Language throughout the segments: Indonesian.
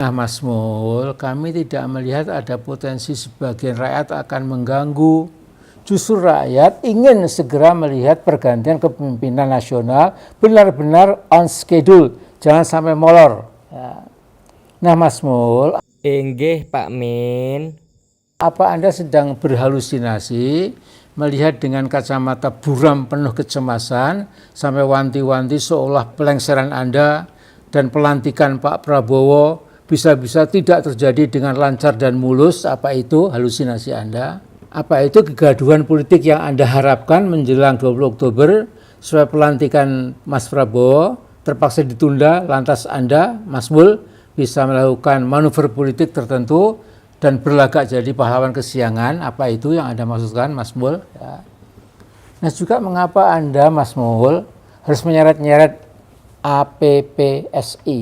Nah, Mas Mul, kami tidak melihat ada potensi sebagian rakyat akan mengganggu. Justru rakyat ingin segera melihat pergantian kepemimpinan nasional benar-benar on schedule, jangan sampai molor. Ya. Nah, Mas Mul, Inggih Pak Min. apa Anda sedang berhalusinasi melihat dengan kacamata buram penuh kecemasan sampai wanti-wanti seolah pelengseran Anda dan pelantikan Pak Prabowo bisa-bisa tidak terjadi dengan lancar dan mulus? Apa itu halusinasi Anda? Apa itu kegaduhan politik yang Anda harapkan menjelang 20 Oktober supaya pelantikan Mas Prabowo terpaksa ditunda, lantas Anda, Mas Mul, bisa melakukan manuver politik tertentu dan berlagak jadi pahlawan kesiangan? Apa itu yang Anda maksudkan, Mas Mul? Ya. Nah, juga mengapa Anda, Mas Mul, harus menyeret-nyeret APPSI,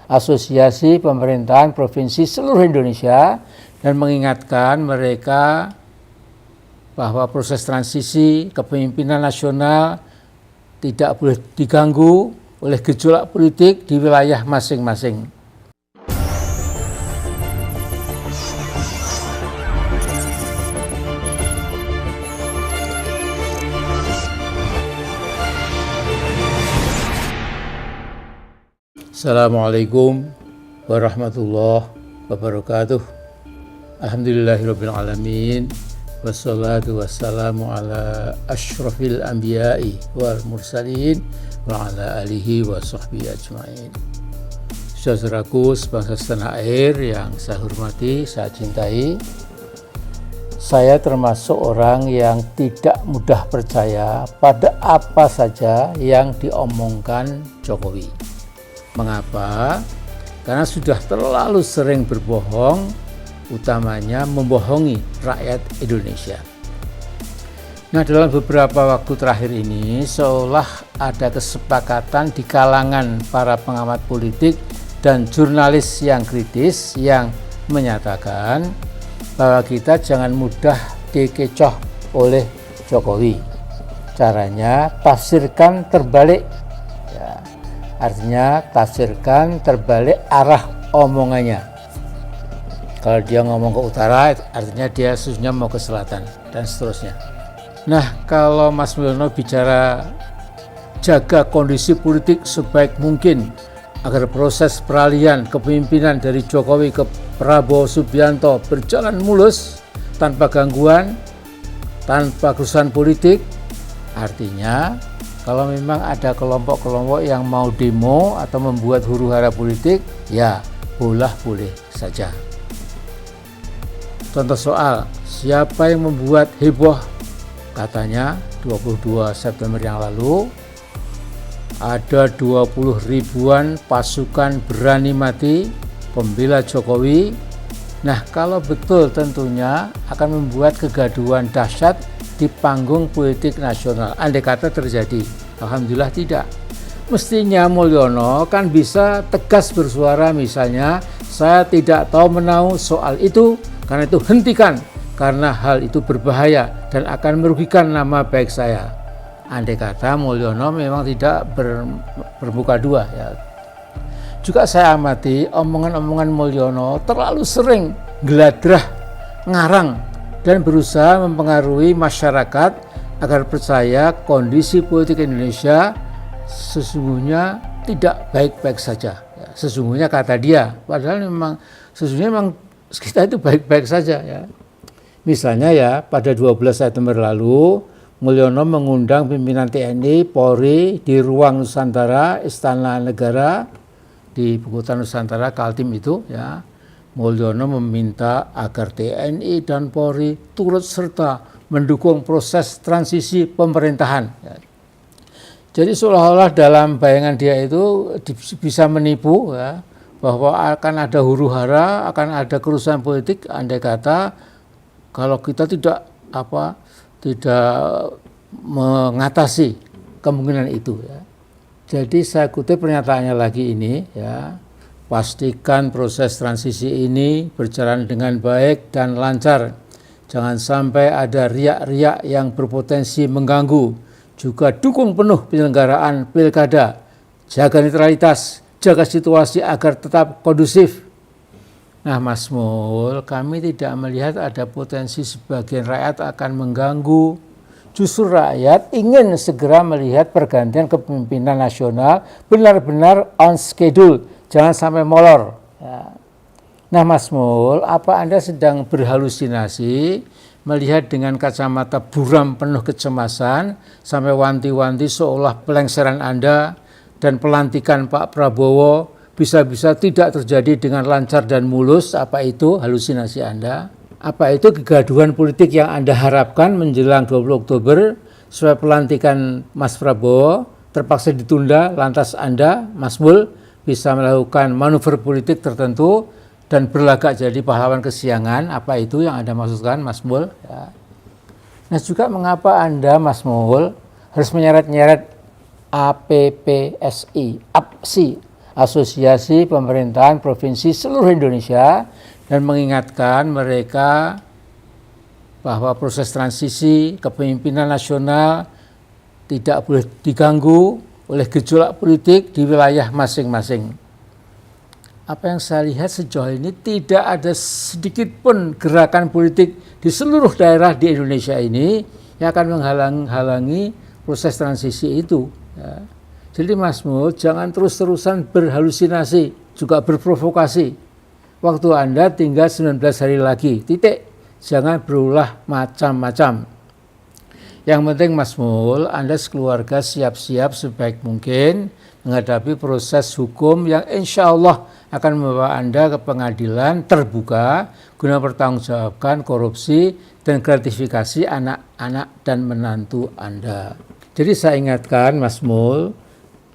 Asosiasi Pemerintahan Provinsi Seluruh Indonesia, dan mengingatkan mereka bahwa proses transisi kepemimpinan nasional tidak boleh diganggu oleh gejolak politik di wilayah masing-masing. Assalamualaikum warahmatullahi wabarakatuh. Alhamdulillahirabbil alamin. Wassalatu wassalamu ala asyrafil anbiya'i wal mursalin wa ala alihi wa sahbihi ajma'in. Saudaraku sebangsa setanah air yang saya hormati, saya cintai, saya termasuk orang yang tidak mudah percaya pada apa saja yang diomongkan Jokowi. Mengapa? Karena sudah terlalu sering berbohong, utamanya membohongi rakyat Indonesia. Nah, dalam beberapa waktu terakhir ini seolah ada kesepakatan di kalangan para pengamat politik dan jurnalis yang kritis yang menyatakan bahwa kita jangan mudah dikecoh oleh Jokowi. Caranya tafsirkan terbalik. Ya, artinya tafsirkan terbalik arah omongannya. Kalau dia ngomong ke utara, artinya dia sesungguhnya mau ke selatan, dan seterusnya. Nah, kalau Mas Mulyono bicara jaga kondisi politik sebaik mungkin agar proses peralihan kepemimpinan dari Jokowi ke Prabowo Subianto berjalan mulus, tanpa gangguan, tanpa kerusuhan politik, artinya kalau memang ada kelompok-kelompok yang mau demo atau membuat huru-hara politik, ya boleh saja. Contoh soal siapa yang membuat heboh, katanya 22 September yang lalu ada 20 ribuan pasukan berani mati pembela Jokowi. Nah, kalau betul tentunya akan membuat kegaduhan dahsyat di panggung politik nasional. Andai kata terjadi, alhamdulillah tidak. Mestinya Mulyono kan bisa tegas bersuara, misalnya saya tidak tahu menau soal itu, karena itu hentikan, karena hal itu berbahaya dan akan merugikan nama baik saya. Andai kata Mulyono memang tidak bermuka dua. Ya. Juga saya amati omongan-omongan Mulyono terlalu sering geladrah, ngarang, dan berusaha mempengaruhi masyarakat agar percaya kondisi politik Indonesia sesungguhnya tidak baik-baik saja. Ya, sesungguhnya kata dia, padahal sesungguhnya kita itu baik-baik saja. Ya. Misalnya ya, pada 12 September lalu Mulyono mengundang pimpinan TNI, Polri di ruang Nusantara, Istana Negara di Ibu Kota Nusantara, Kaltim itu. Ya. Mulyono meminta agar TNI dan Polri turut serta mendukung proses transisi pemerintahan. Ya. Jadi seolah-olah dalam bayangan dia itu bisa menipu, ya, bahwa akan ada huru-hara, akan ada kerusuhan politik andai kata kalau kita tidak mengatasi kemungkinan itu. Ya. Jadi saya kutip pernyataannya lagi ini, ya, pastikan proses transisi ini berjalan dengan baik dan lancar. Jangan sampai ada riak-riak yang berpotensi mengganggu. Juga dukung penuh penyelenggaraan pilkada, jaga netralitas, jaga situasi agar tetap kondusif. Nah Mas Mul, kami tidak melihat ada potensi sebagian rakyat akan mengganggu. Justru rakyat ingin segera melihat pergantian kepemimpinan nasional benar-benar on schedule, jangan sampai molor. Ya. Nah Mas Mul, apa Anda sedang berhalusinasi melihat dengan kacamata buram penuh kecemasan sampai wanti-wanti seolah pelengseran Anda dan pelantikan Pak Prabowo bisa-bisa tidak terjadi dengan lancar dan mulus? Apa itu halusinasi Anda? Apa itu kegaduhan politik yang Anda harapkan menjelang 20 Oktober supaya pelantikan Mas Prabowo terpaksa ditunda, lantas Anda, Mas Mul, bisa melakukan manuver politik tertentu dan berlagak jadi pahlawan kesiangan? Apa itu yang Anda maksudkan, Mas Mul? Ya. Nah juga mengapa Anda, Mas Mul, harus menyeret-nyeret APPSI, Asosiasi Pemerintahan Provinsi Seluruh Indonesia, dan mengingatkan mereka bahwa proses transisi kepemimpinan nasional tidak boleh diganggu oleh gejolak politik di wilayah masing-masing. Apa yang saya lihat sejauh ini tidak ada sedikit pun gerakan politik di seluruh daerah di Indonesia ini yang akan menghalangi proses transisi itu. Ya. Jadi Mas Mul, jangan terus-terusan berhalusinasi, juga berprovokasi. Waktu Anda tinggal 19 hari lagi, titik. Jangan berulah macam-macam. Yang penting Mas Mul, Anda sekeluarga siap-siap sebaik mungkin menghadapi proses hukum yang insya Allah akan membawa Anda ke pengadilan terbuka guna pertanggungjawabkan korupsi dan gratifikasi anak-anak dan menantu Anda. Jadi saya ingatkan Mas Mul,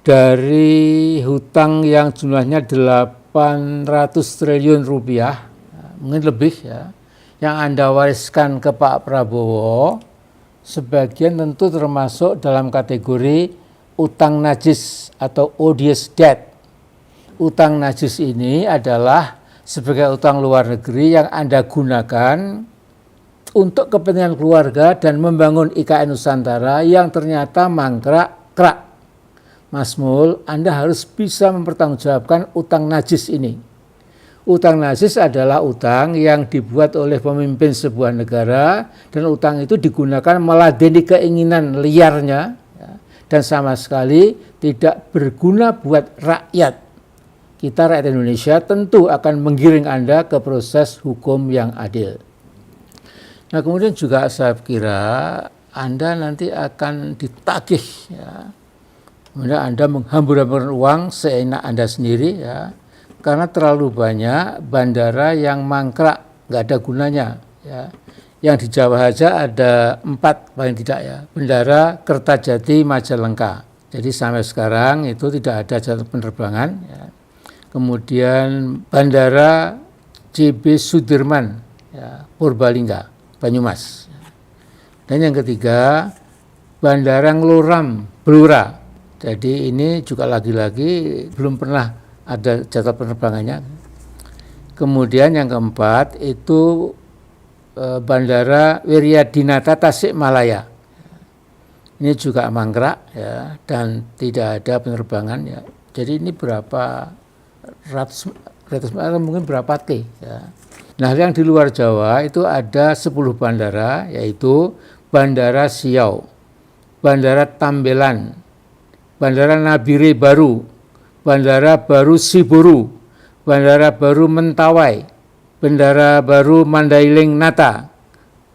dari hutang yang jumlahnya 800 triliun rupiah, mungkin lebih ya, yang Anda wariskan ke Pak Prabowo, sebagian tentu termasuk dalam kategori utang najis atau odious debt. Utang najis ini adalah sebagai utang luar negeri yang Anda gunakan untuk kepentingan keluarga dan membangun IKN Nusantara yang ternyata mangkrak. Mas Mul, Anda harus bisa mempertanggungjawabkan utang najis ini. Utang najis adalah utang yang dibuat oleh pemimpin sebuah negara dan utang itu digunakan meladeni keinginan liarnya ya, dan sama sekali tidak berguna buat rakyat. Kita rakyat Indonesia tentu akan menggiring Anda ke proses hukum yang adil. Nah kemudian juga saya kira Anda nanti akan ditagih ya. Kemudian Anda menghambur-hamburkan uang seenak Anda sendiri ya, karena terlalu banyak bandara yang mangkrak, nggak ada gunanya ya. Yang di Jawa saja ada 4 paling tidak ya, Bandara Kertajati Majalengka. Jadi sampai sekarang itu tidak ada jadwal penerbangan ya. Kemudian Bandara JB Sudirman ya, Purbalingga, Banyumas. Dan yang ketiga Bandara Ngloram, Blora. Jadi ini juga lagi-lagi belum pernah ada jadwal penerbangannya. Kemudian yang keempat itu Bandara Wiryadinata Tasikmalaya. Ini juga mangkrak ya, dan tidak ada penerbangan ya. Jadi ini berapa ratus atau mungkin berapa T ya. Nah yang di luar Jawa itu ada 10 bandara, yaitu Bandara Siau, Bandara Tambelan, Bandara Nabire Baru, Bandara Baru Siburu, Bandara Baru Mentawai, Bandara Baru Mandailing Nata,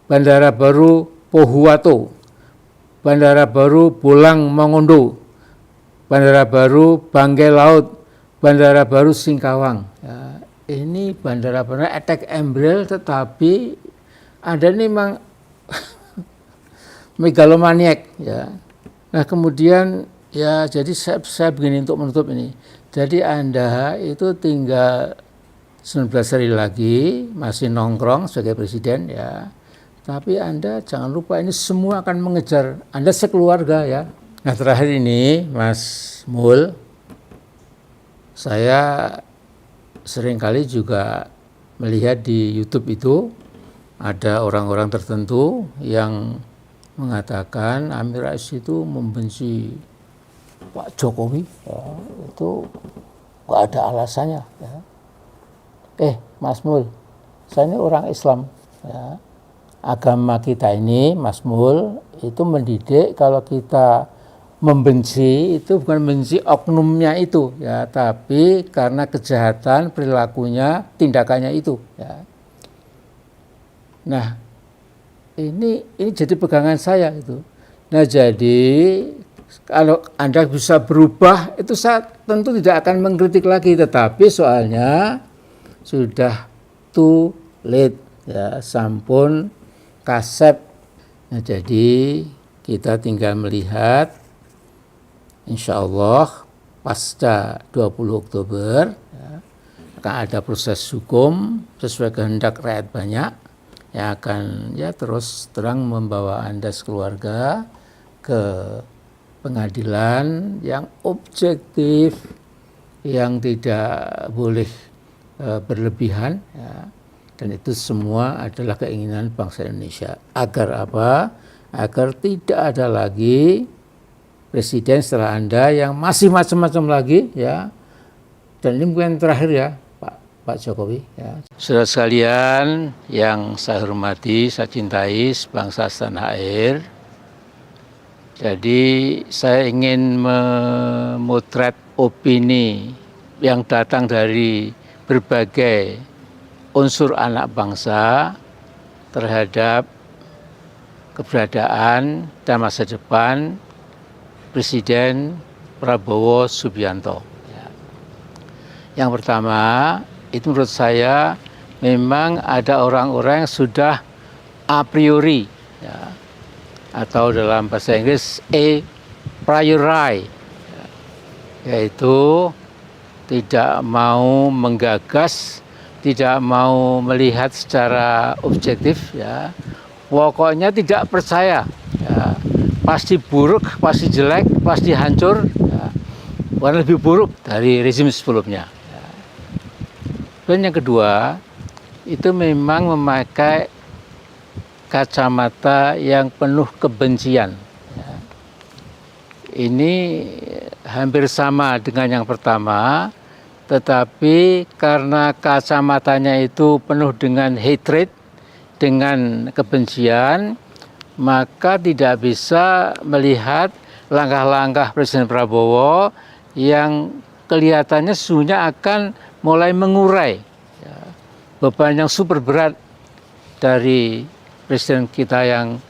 Bandara Baru Pohuwato, Bandara Baru Bolang Mongondo, Bandara Baru Bangkai Laut, Bandara Baru Singkawang. Ya, ini bandara-bandara attack embryol, tetapi ada ini memang megalomaniak ya. Nah kemudian ya jadi saya begini untuk menutup ini. Jadi Anda itu tinggal 19 hari lagi masih nongkrong sebagai presiden ya. Tapi Anda jangan lupa ini semua akan mengejar Anda sekeluarga ya. Nah terakhir ini Mas Mul, saya seringkali juga melihat di YouTube itu ada orang-orang tertentu yang mengatakan Amin Rais itu membenci Pak Jokowi ya, itu nggak ada alasannya. Ya. Mas Mul, saya ini orang Islam. Ya. Agama kita ini, Mas Mul, itu mendidik kalau kita membenci itu bukan membenci oknumnya itu, ya, tapi karena kejahatan perilakunya, tindakannya itu. Ya. Nah, ini jadi pegangan saya itu. Nah, jadi kalau Anda bisa berubah, itu saya tentu tidak akan mengkritik lagi, tetapi soalnya sudah too late, ya, sampun kasep. Nah, jadi kita tinggal melihat insya Allah pasca 20 Oktober ya, akan ada proses hukum sesuai kehendak rakyat banyak yang akan ya terus terang membawa Anda sekeluarga ke pengadilan yang objektif, yang tidak boleh berlebihan, ya. Dan itu semua adalah keinginan bangsa Indonesia. Agar apa? Agar tidak ada lagi presiden setelah Anda yang masih macam-macam lagi, ya. Dan ini mungkin terakhir ya, Pak Jokowi. Ya. Saudara sekalian yang saya hormati, saya cintai sebangsa setanah air. Jadi saya ingin memotret opini yang datang dari berbagai unsur anak bangsa terhadap keberadaan dan masa depan Presiden Prabowo Subianto. Ya. Yang pertama, itu menurut saya memang ada orang-orang yang sudah a priori, ya, atau dalam bahasa Inggris a priori, ya, yaitu tidak mau menggagas, tidak mau melihat secara objektif, ya, pokoknya tidak percaya, ya, pasti buruk, pasti jelek, pasti hancur, ya, bukan lebih buruk dari rezim sebelumnya. Ya. Dan yang kedua, itu memang memakai kacamata yang penuh kebencian. Ya. Ini hampir sama dengan yang pertama, tetapi karena kacamatanya itu penuh dengan hatred, dengan kebencian, maka tidak bisa melihat langkah-langkah Presiden Prabowo yang kelihatannya sesungguhnya akan mulai mengurai, ya, beban yang super berat dari Presiden kita yang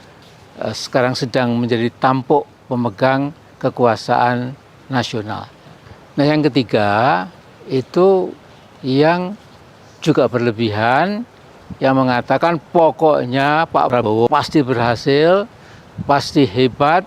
sekarang sedang menjadi tampuk pemegang kekuasaan nasional. Nah, yang ketiga itu yang juga berlebihan, yang mengatakan pokoknya Pak Prabowo pasti berhasil, pasti hebat,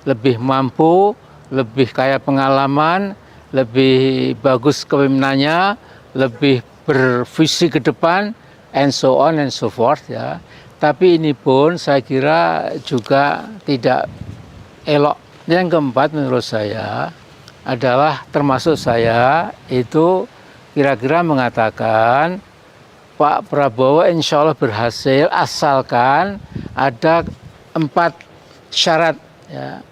lebih mampu, lebih kaya pengalaman, lebih bagus kepemimpinannya, lebih bervisi ke depan, and so on and so forth, ya. Tapi ini pun saya kira juga tidak elok. Yang keempat menurut saya adalah termasuk saya itu kira-kira mengatakan Pak Prabowo insya Allah berhasil asalkan ada 4 syarat. Ya.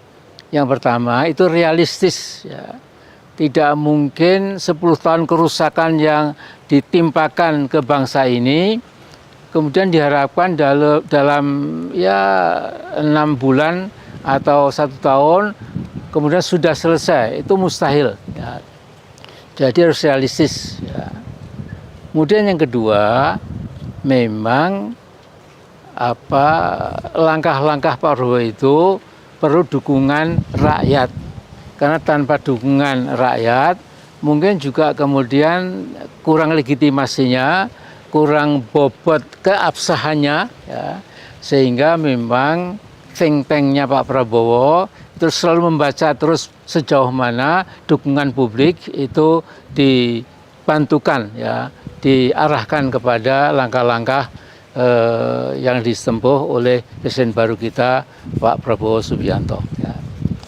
Yang pertama itu realistis. Ya. Tidak mungkin 10 tahun kerusakan yang ditimpakan ke bangsa ini kemudian diharapkan dalam ya 6 bulan atau 1 tahun kemudian sudah selesai, itu mustahil. Ya. Jadi harus realistis. Ya. Kemudian yang kedua, memang langkah-langkah Pak Prabowo itu perlu dukungan rakyat. Karena tanpa dukungan rakyat, mungkin juga kemudian kurang legitimasinya, kurang bobot keabsahannya, ya. Sehingga memang think tank-nya Pak Prabowo terus selalu membaca terus sejauh mana dukungan publik itu dibantukan, ya, diarahkan kepada langkah-langkah yang ditempuh oleh Presiden baru kita Pak Prabowo Subianto. Ya.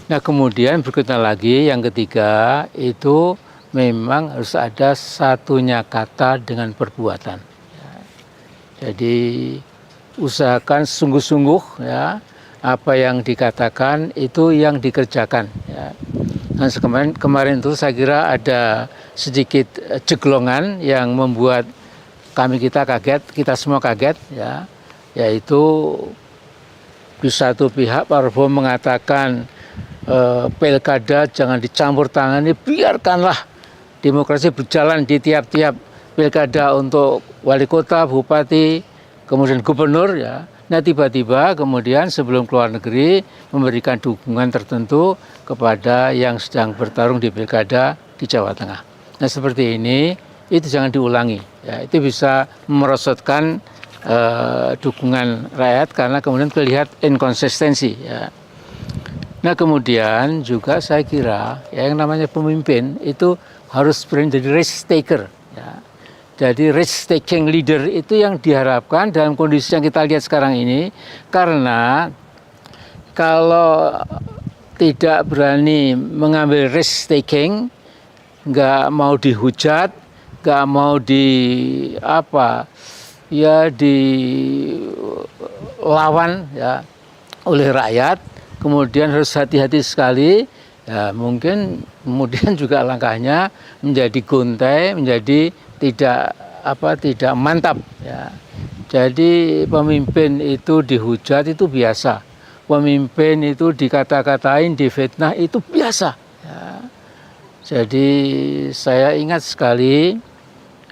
Nah kemudian berikutnya lagi yang ketiga itu memang harus ada satunya kata dengan perbuatan. Ya. Jadi usahakan sungguh-sungguh, ya, apa yang dikatakan itu yang dikerjakan. Ya. Nah, kemarin itu saya kira ada sedikit ceglongan yang membuat kita kaget, kita semua kaget, ya, yaitu di satu pihak Pak Prabowo mengatakan pilkada jangan dicampur tangani, biarkanlah demokrasi berjalan di tiap-tiap pilkada untuk wali kota, bupati, kemudian gubernur, ya. Nah, tiba-tiba kemudian sebelum keluar negeri memberikan dukungan tertentu kepada yang sedang bertarung di pilkada di Jawa Tengah. Nah, seperti ini itu jangan diulangi, ya. Itu bisa merosotkan dukungan rakyat karena kemudian terlihat inkonsistensi, ya. Nah, kemudian juga saya kira ya, yang namanya pemimpin itu harus berani jadi risk taker, ya. Jadi risk taking leader itu yang diharapkan dalam kondisi yang kita lihat sekarang ini, karena kalau tidak berani mengambil risk taking, nggak mau dihujat, nggak mau dilawan, ya, oleh rakyat, kemudian harus hati-hati sekali, ya, mungkin kemudian juga langkahnya menjadi gontai, menjadi tidak mantap, ya. Jadi pemimpin itu dihujat itu biasa, pemimpin itu dikata-katain, difitnah itu biasa, ya. Jadi saya ingat sekali,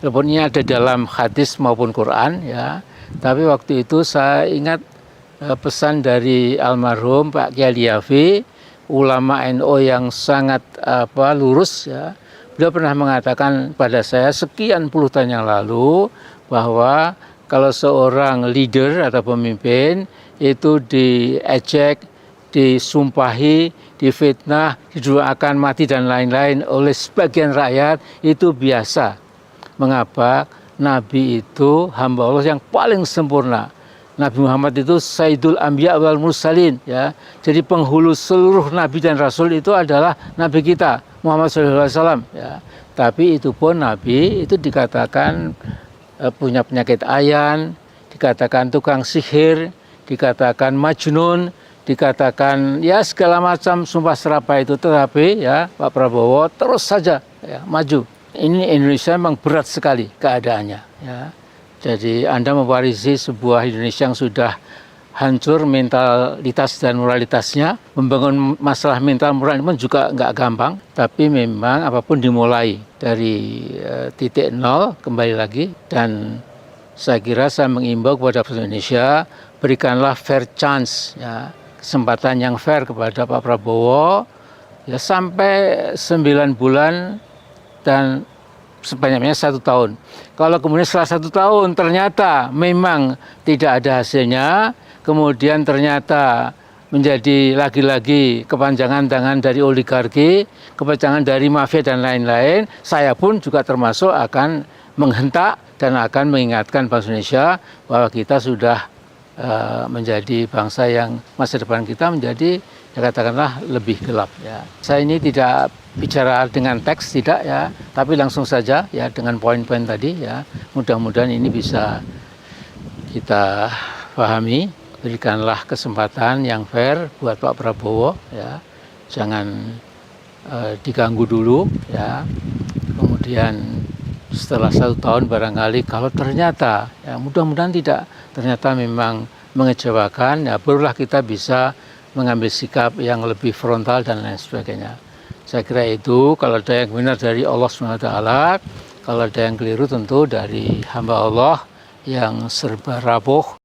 walaupun ini ada dalam hadis maupun Quran, ya, tapi waktu itu saya ingat pesan dari almarhum Pak Kiai Liafi, ulama NU yang sangat lurus, ya. Beliau pernah mengatakan pada saya sekian puluh tahun yang lalu bahwa kalau seorang leader atau pemimpin itu diejek, disumpahi, difitnah, didoakan mati dan lain-lain oleh sebagian rakyat itu biasa. Mengapa? Nabi itu hamba Allah yang paling sempurna. Nabi Muhammad itu Sayyidul Anbiya wal Mursalin, ya. Jadi penghulu seluruh nabi dan rasul itu adalah nabi kita Muhammad SAW, ya. Tapi itu pun nabi itu dikatakan punya penyakit ayan, dikatakan tukang sihir, dikatakan majnun, dikatakan ya segala macam sumpah serapah itu, tetapi ya Pak Prabowo terus saja, ya, maju. Ini Indonesia memang berat sekali keadaannya, ya. Jadi Anda mewarisi sebuah Indonesia yang sudah hancur mentalitas dan moralitasnya. Membangun masalah mental moral pun juga nggak gampang. Tapi memang apapun dimulai dari titik nol kembali lagi. Dan saya kira saya mengimbau kepada Presiden Indonesia, berikanlah fair chance, ya, kesempatan yang fair kepada Pak Prabowo, ya, sampai 9 bulan dan sebanyak-banyaknya 1 tahun. Kalau kemudian setelah 1 tahun ternyata memang tidak ada hasilnya, kemudian ternyata menjadi lagi-lagi kepanjangan tangan dari oligarki, kepanjangan dari mafia dan lain-lain, saya pun juga termasuk akan menghentak dan akan mengingatkan bangsa Indonesia bahwa kita sudah menjadi bangsa yang masa depan kita menjadi, ya, katakanlah lebih gelap, ya. Saya ini tidak bicara dengan teks, tidak, ya, tapi langsung saja, ya, dengan poin-poin tadi, ya. Mudah-mudahan ini bisa kita pahami. Berikanlah kesempatan yang fair buat Pak Prabowo, ya. Jangan diganggu dulu, ya. Kemudian setelah 1 tahun barangkali kalau ternyata, ya, mudah-mudahan tidak, ternyata memang mengecewakan, ya, barulah kita bisa mengambil sikap yang lebih frontal dan lain sebagainya. Saya kira itu, kalau ada yang benar dari Allah SWT, kalau ada yang keliru tentu dari hamba Allah yang serba rapuh.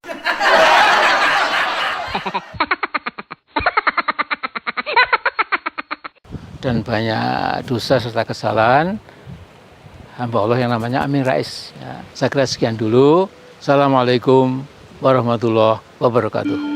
Dan banyak dosa serta kesalahan hamba Allah yang namanya Amin Rais, ya. Saya kira sekian dulu. Assalamualaikum warahmatullahi wabarakatuh.